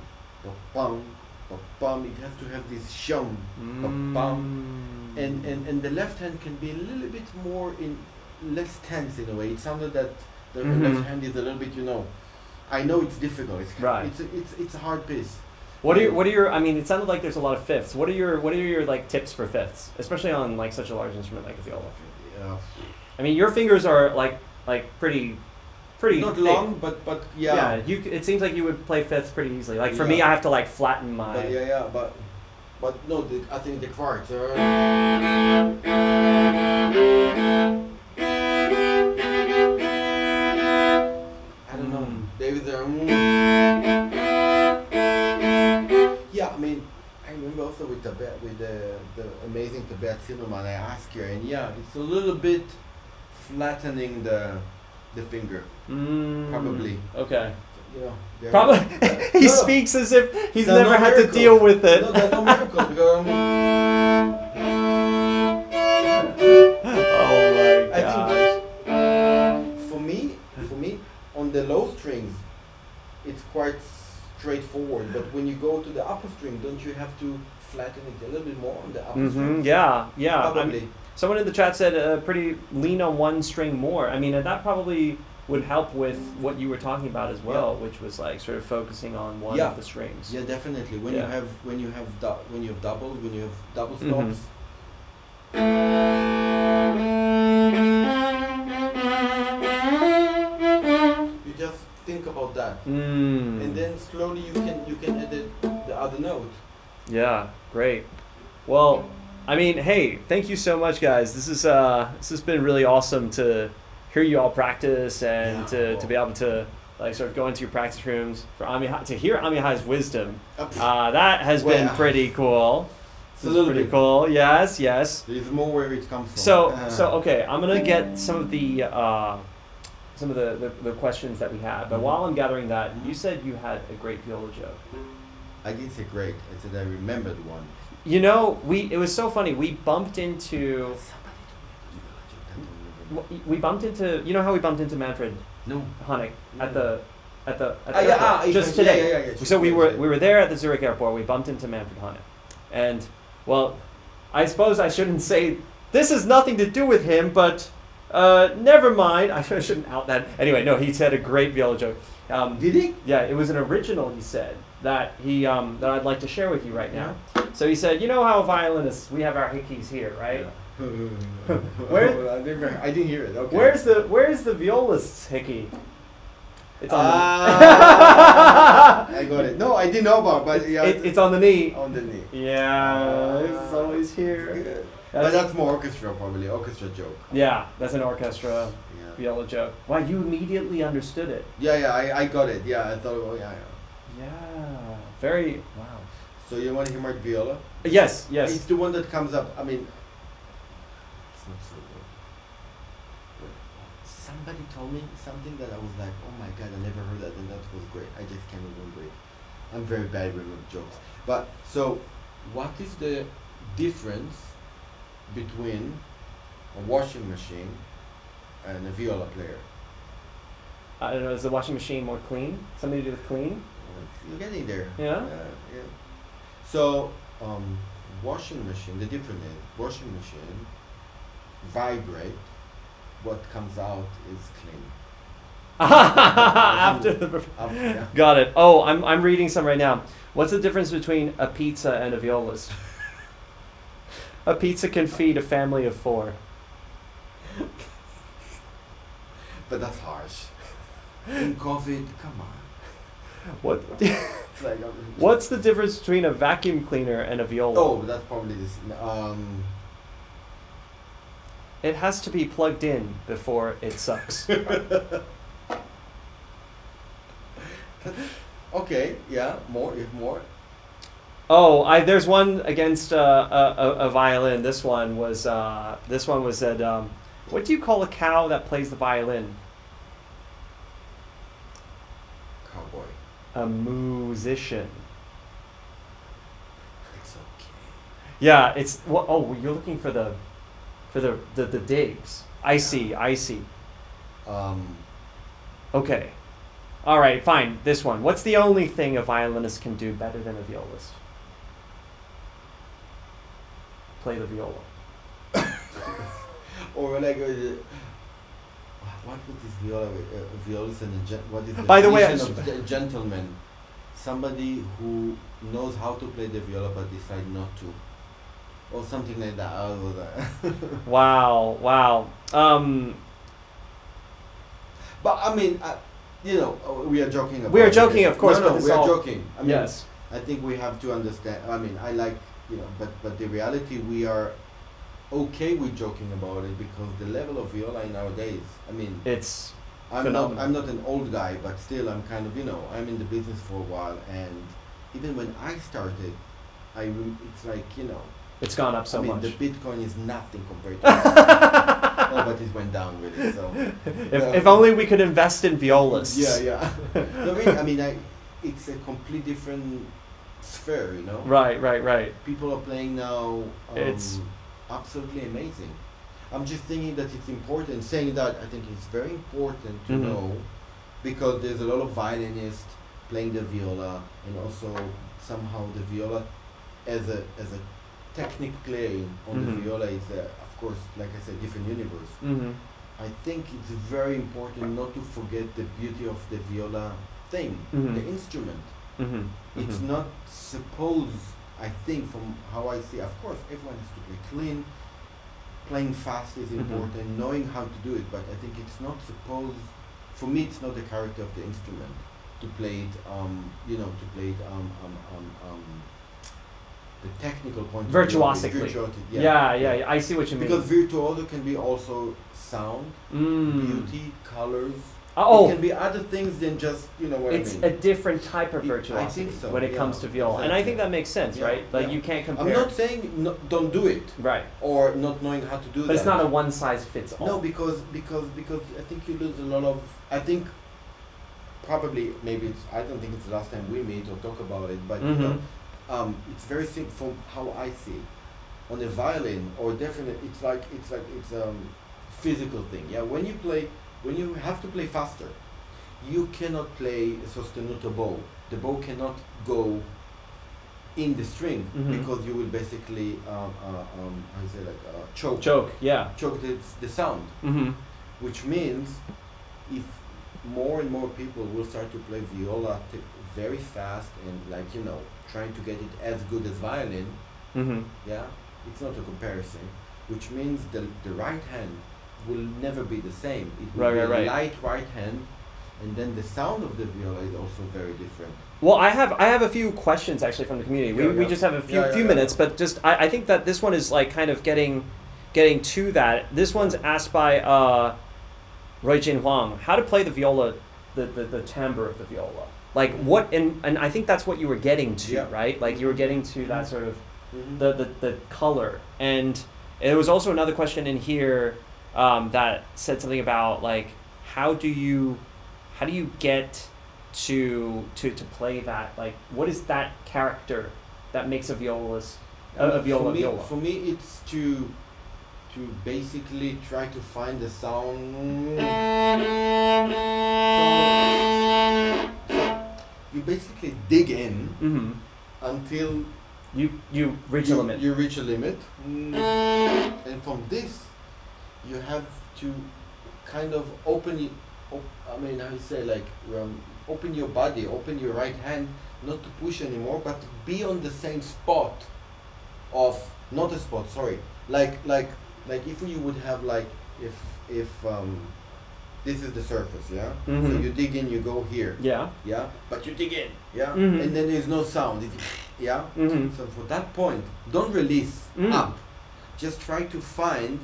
ba-bum, ba-bum. It has to have this shum, ba-bum. And the left hand can be a little bit more less tense in a way. It sounded that the left hand is a little bit, I know it's difficult. It's a hard piece. What are your? I mean, it sounded like there's a lot of fifths. What are your like tips for fifths, especially on like such a large instrument like a viola? Yeah. I mean, your fingers are like pretty pretty not thick. long, but yeah. Yeah, it seems like you would play fifths pretty easily. Like for Yeah. me, I have to like flatten my. But no, I think the quartz. I don't know. David there. Yeah, I mean, I remember also with the amazing Tibet cinema, and I asked her, and yeah, it's a little bit flattening the finger, probably. Okay. You know, Probably. He speaks as if he's never had to deal with it. No, there's no miracle. Because, oh my I gosh. think for me, on the low strings, it's quite straightforward. But when you go to the upper string, don't you have to flatten it a little bit more on the upper strings? Yeah. Probably. Someone in the chat said pretty lean on one string more. I mean, and that probably would help with what you were talking about as well, which was like sort of focusing on one of the strings. Yeah, definitely. When you have double stops. You just think about that, and then slowly you can edit the other note. Yeah, great. Well, I mean, hey, thank you so much, guys. This has been really awesome to hear you all practice and to be able to like sort of go into your practice rooms for Amihai, to hear Amihai's wisdom. That has been pretty cool. It's a little pretty bit cool. Yes. There's more where it comes from. So okay, I'm gonna get some of the questions that we had. But while I'm gathering that, you said you had a great viola joke. I didn't say great. I said I remembered one. You know, it was so funny. We bumped into. We bumped into. You know how we bumped into Manfred? No. Honig at the airport, just today. Yeah, so we were there at the Zurich airport. We bumped into Manfred Honig, and well, I suppose I shouldn't say this has nothing to do with him, but never mind. I shouldn't out that. Anyway, no, he said a great viola joke. Did he? Yeah, it was an original. He said that that I'd like to share with you right now. So he said, you know how violinists we have our hickeys here, right? Yeah. Where? I didn't hear it. Okay. Where's the violist's hickey? It's on I got it. No, I didn't know about, but yeah, it's on the knee. On the knee. Yeah, it's always here. Good. But that's more orchestra, probably orchestra joke. Yeah, that's an orchestra viola joke. Wow, you immediately understood it. Yeah, I got it. Yeah, I thought, oh yeah. Yeah, very wow. So you want to hear my viola? Yes. It's the one that comes up. I mean, it's not so good. Somebody told me something that I was like, oh my god, I never heard that, and that was great. I just can't remember it. I'm very bad with jokes. But so, what is the difference between a washing machine and a viola player? I don't know. Is the washing machine more clean? Something to do with clean? You're getting there. Yeah. So, washing machine. The difference is washing machine vibrate. What comes out is clean. After yeah. Got it. Oh, I'm reading some right now. What's the difference between a pizza and a violist? A pizza can feed a family of 4. But that's harsh. In COVID, come on. What? It's like, What's the difference between a vacuum cleaner and a viola? Oh, that's probably this. It has to be plugged in before it sucks. Okay, yeah, more. Oh, there's one against a violin. This one was said. What do you call a cow that plays the violin? Cowboy. A musician. It's okay. Yeah, it's what? Oh, you're looking for the digs. I see. Okay. All right, fine. This one. What's the only thing a violinist can do better than a violist? Play the viola. Or like, what would this viola? Violist and what is the By the way, definition of a gentleman? Somebody who knows how to play the viola but decide not to. Or something like that. Wow. But I mean, we are joking about We are it. joking, of course, No, but this we are all- joking. I mean, Yes. I think we have to understand. I mean, I like, but the reality, we are okay with joking about it because the level of viola nowadays, I mean, It's I'm phenomenal. not an old guy, but still I'm kind of, I'm in the business for a while, and even when I started, it's like, it's gone up so I mean, much. the Bitcoin is nothing compared to oh, but it went down really, so. If only we could invest in violists. Yeah. No, really, I mean, it's a complete different sphere, Right. People are playing now. It's- absolutely amazing. I'm just thinking that it's important. Saying that, I think it's very important to Mhm. know, because there's a lot of violinists playing the viola, and also somehow the viola as a technique playing on Mhm. the viola is, of course, like I said, different universe. Mm-hmm. I think it's very important not to forget the beauty of the viola thing, Mhm. the instrument. Mm-hmm. It's not supposed, I think, from how I see, of course, everyone has to play clean, playing fast is Mhm. important, knowing how to do it, but I think it's not supposed, for me, it's not the character of the instrument to play it, the technical point Virtuosically. of view. Yeah, I see what you mean. Because virtuoso can be also sound, beauty, colors. Oh, It can be other things than just, what it's I a mean. different type of I virtuosity think so, when it yeah, comes to viola, and I think exactly. that makes sense, Yeah, right? Like yeah. you can't compare. I'm not saying don't do it, Right, or not knowing how to do that. but it's not a one size fits all. No, because I think you lose a lot of. I think probably maybe I don't think it's the last time we meet or talk about it, but Mhm. it's very simple from how I see it. On a violin, or definitely, it's physical thing. Yeah, when you have to play faster, you cannot play a sostenuto bow. The bow cannot go in the string Mhm. because you will basically choke Choke, the sound. Mm-hmm. Which means if more and more people will start to play viola very fast and trying to get it as good as violin, Mm-hmm. it's not a comparison. Which means the right hand will never be the same. It will be Right. a light right hand, and then the sound of the viola is also very different. Well, I have a few questions actually from the community. We Yeah. just have a few Yeah, few yeah. minutes, but just I think that this one is like kind of getting to that. This one's asked by Roy Jin Huang, how to play the viola, the timbre of the viola. Like what, and I think that's what you were getting to, Yeah. right? Like you were getting to that sort of Mhm. the color. And there was also another question in here that said something about like how do you get to play that? Like what is that character that makes a violist a viola viola? For me, it's to basically try to find the sound. So you basically dig in Mm-hmm. until You reach a limit. You reach a limit, and from this, you have to kind of open it. I mean, how you say, like open your body, open your right hand, not to push anymore, but to be on the same spot of not a spot. Sorry, like if you would have like if this is the surface, yeah. So Mhm. you dig in, you go here, Yeah. yeah, but you dig in, yeah, Mhm. and then there's no sound, yeah. Mm-hmm. So for that point, don't release up. Just try to find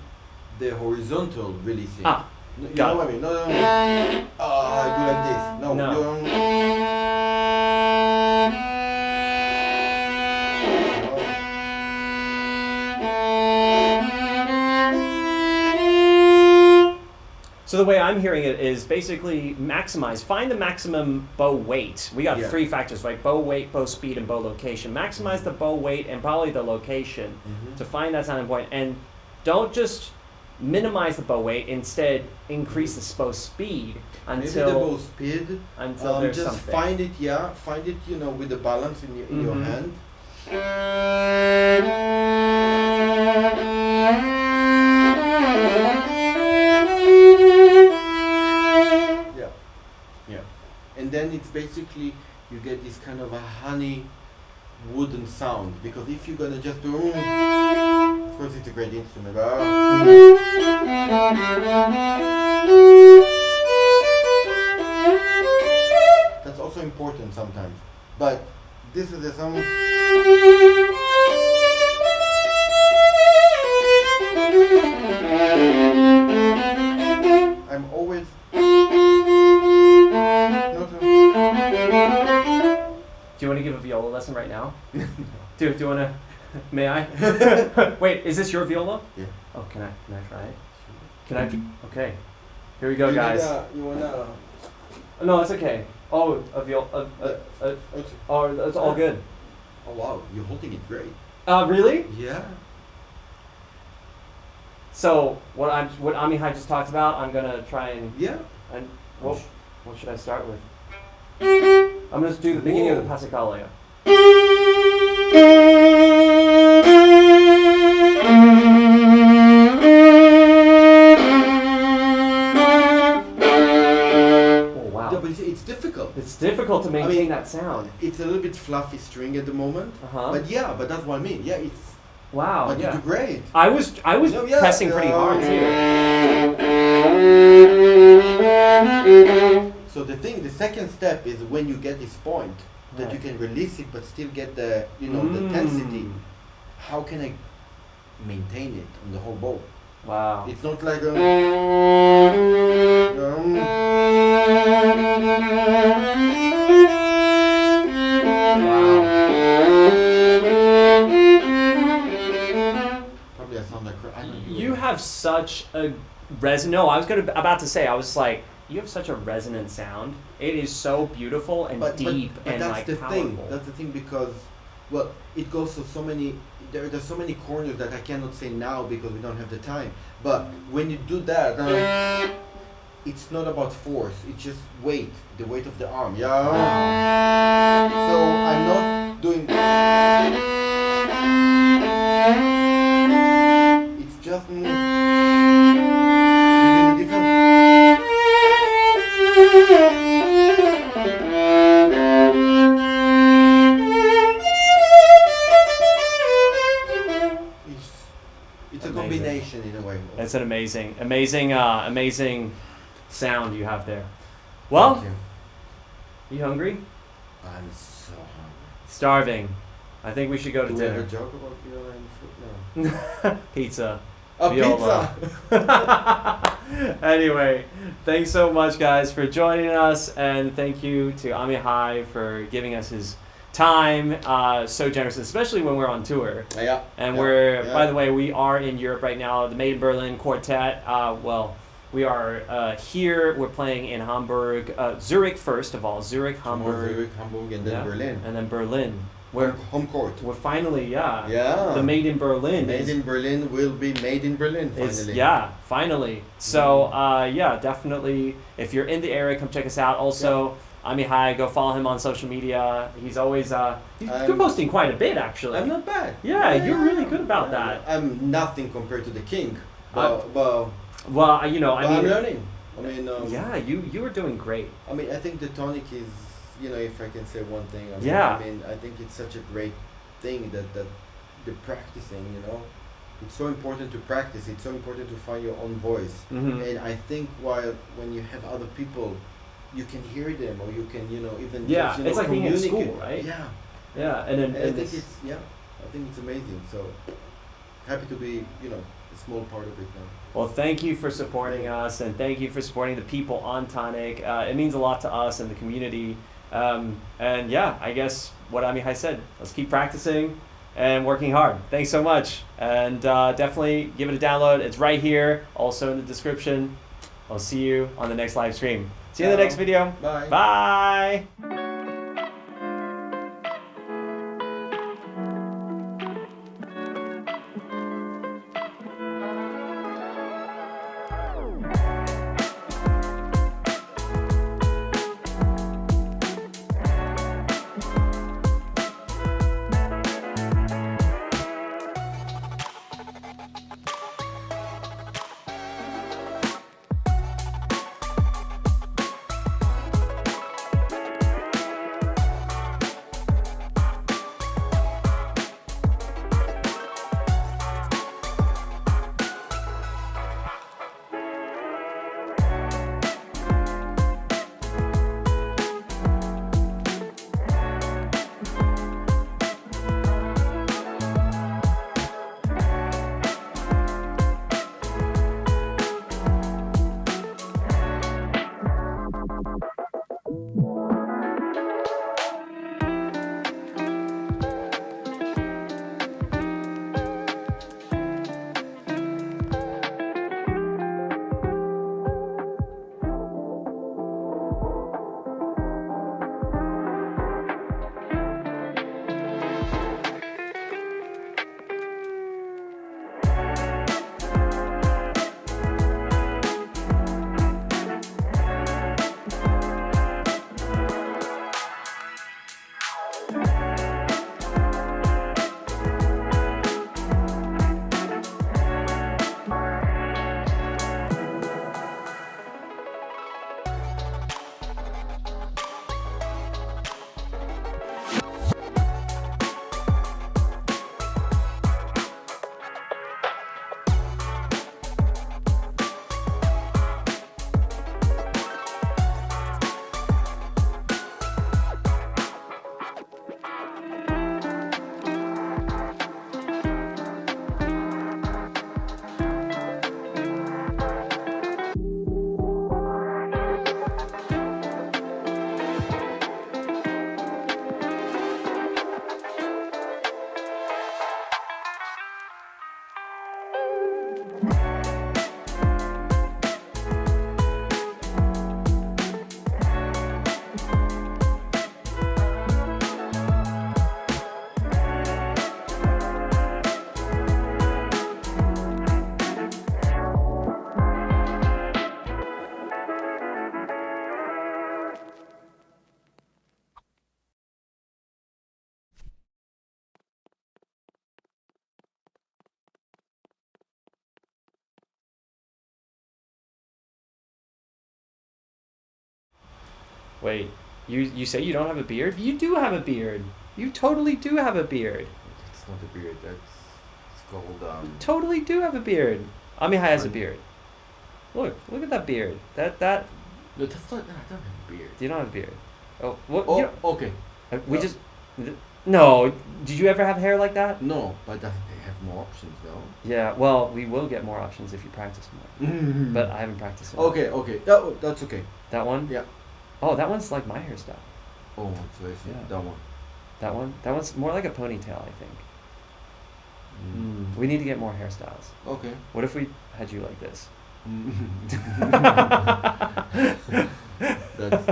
the horizontal releasing. Ah, You got know it. what I mean? No. I do like this. No. No. So the way I'm hearing it is basically find the maximum bow weight. We got Yeah. 3 factors, right? Bow weight, bow speed, and bow location. Maximize the bow weight and probably the location to find that sounding point. And don't just minimize the bow weight. Instead, increase the bow speed Maybe the bow until speed. there's Just something. find it, with the balance in your Mhm. hand. Yeah. And then it's basically you get this kind of a honey wooden sound, because if you're gonna just do, of course it's a great instrument. also important sometimes. But this is the song. I'm always. Do you want to give a viola lesson right now? Do you want to? May I? Wait, is this your viola? Yeah. Oh, can I try it? Can I? Okay. Here we go, guys. You wanna? No, that's okay. Oh, a viola. Oh, that's all good. Oh wow, you're holding it great. Really? Yeah. So what Amihai just talked about, I'm gonna try and what should I start with? I'm gonna do the beginning of the Passacaglia. Oh wow! Yeah, but it's difficult. It's difficult to maintain that sound. It's a little bit fluffy string at the moment. But that's what I mean. Yeah, it's. Wow. But you do great. I was pressing pretty hard too. So the second step is when you get this point that you can release it but still get the the intensity. How can I maintain it on the whole bow? Wow. It's not like You have such a resonant. No, I was about to say. I was like, you have such a resonant sound. It is so beautiful and deep but and that's like the powerful. thing. That's the thing because, well, it goes to so many. There's so many corners that I cannot say now because we don't have the time. But when you do that, it's not about force. It's just weight, the weight of the arm. Yeah. So I'm not doing. It's just. It's a combination in a way. It's an amazing sound you have there. Well, you hungry? I'm so hungry. Starving. I think we should go to dinner. Do we have a joke about viola and food? No. Pizza. Oh, Viola. pizza! Anyway, thanks so much, guys, for joining us, and thank you to Amihai for giving us his time, so generous, especially when we're on tour. Yeah. And by the way, we are in Europe right now. The Made in Berlin Quartet. We are here. We're playing in Hamburg, Zurich first of all. Zurich, Hamburg, and then Berlin. And then Berlin. Home court. We're finally, Yeah. The Made in Berlin. Made in Berlin will be made in Berlin finally. Finally. So, definitely, if you're in the area, come check us out. Also, Amihai, go follow him on social media. He's always, you're posting quite a bit, actually. I'm not bad. Yeah, you're really good about that. I'm nothing compared to the king. I'm learning. I mean, you were doing great. I mean, I think the Tonic is, if I can say one thing. I think it's such a great thing that the practicing, it's so important to practice. It's so important to find your own voice. Mm-hmm. And I think when you have other people, you can hear them, or you can, even it's like being in school, right? Yeah. Yeah, I think it's amazing. So happy to be, a small part of it now. Well, thank you for supporting us, and thank you for supporting the people on Tonic. It means a lot to us and the community. I guess what Amihai said, let's keep practicing and working hard. Thanks so much. And definitely give it a download. It's right here, also in the description. I'll see you on the next live stream. See you in the next video. Bye. Bye. Wait, you say you don't have a beard? You do have a beard. You totally do have a beard. It's not a beard. It's called. You totally do have a beard. Amihai has a beard. Look at that beard. That. No, that's not. I don't have a beard. You don't have a beard. Oh, what? Oh, you know, okay. we just. No, did you ever have hair like that? No, but they have more options, no? Yeah, well, we will get more options if you practice more. But I haven't practiced enough. Okay. Oh, that's okay. That one? Yeah. Oh, that one's like my hairstyle. Oh, so I see. Yeah. That one. That one's more like a ponytail, I think. We need to get more hairstyles. Okay. What if we had you like this? That's